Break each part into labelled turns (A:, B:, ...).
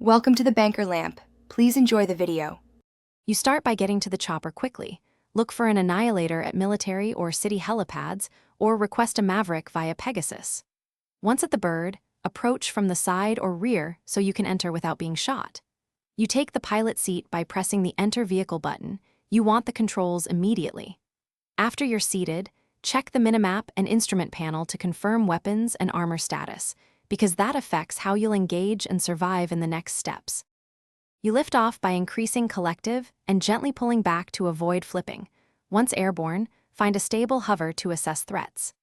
A: Welcome to the Banker Lamp. Please enjoy the video.
B: You start by getting to the chopper quickly. Look for an annihilator at military or city helipads, or request a Maverick via Pegasus. Once at the bird, approach from the side or rear so you can enter without being shot. You take the pilot seat by pressing the Enter Vehicle button. You want the controls immediately. After you're seated, check the minimap and instrument panel to confirm weapons and armor status, because that affects how you'll engage and survive in the next steps. You lift off by increasing collective and gently pulling back to avoid flipping. Once airborne, find a stable hover to assess threats.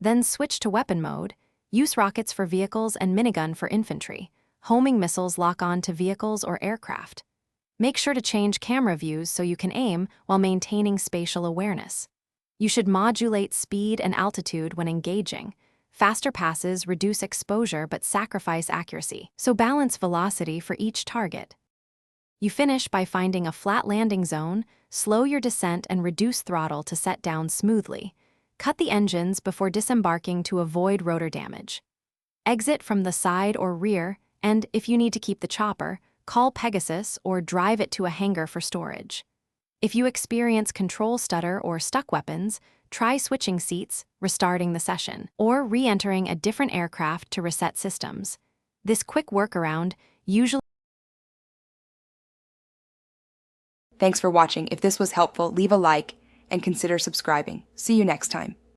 B: Then switch to weapon mode. Use rockets for vehicles and minigun for infantry. Homing missiles lock on to vehicles or aircraft. Make sure to change camera views so you can aim while maintaining spatial awareness. You should modulate speed and altitude when engaging. Faster passes reduce exposure but sacrifice accuracy, so balance velocity for each target. You finish by finding a flat landing zone, slow your descent and reduce throttle to set down smoothly. Cut the engines before disembarking to avoid rotor damage. Exit from the side or rear, and if you need to keep the chopper, call Pegasus or drive it to a hangar for storage. If you experience control stutter or stuck weapons, try switching seats, restarting the session, or re-entering a different aircraft to reset systems. This quick workaround usually...
A: Thanks for watching. If this was helpful, leave a like and consider subscribing. See you next time.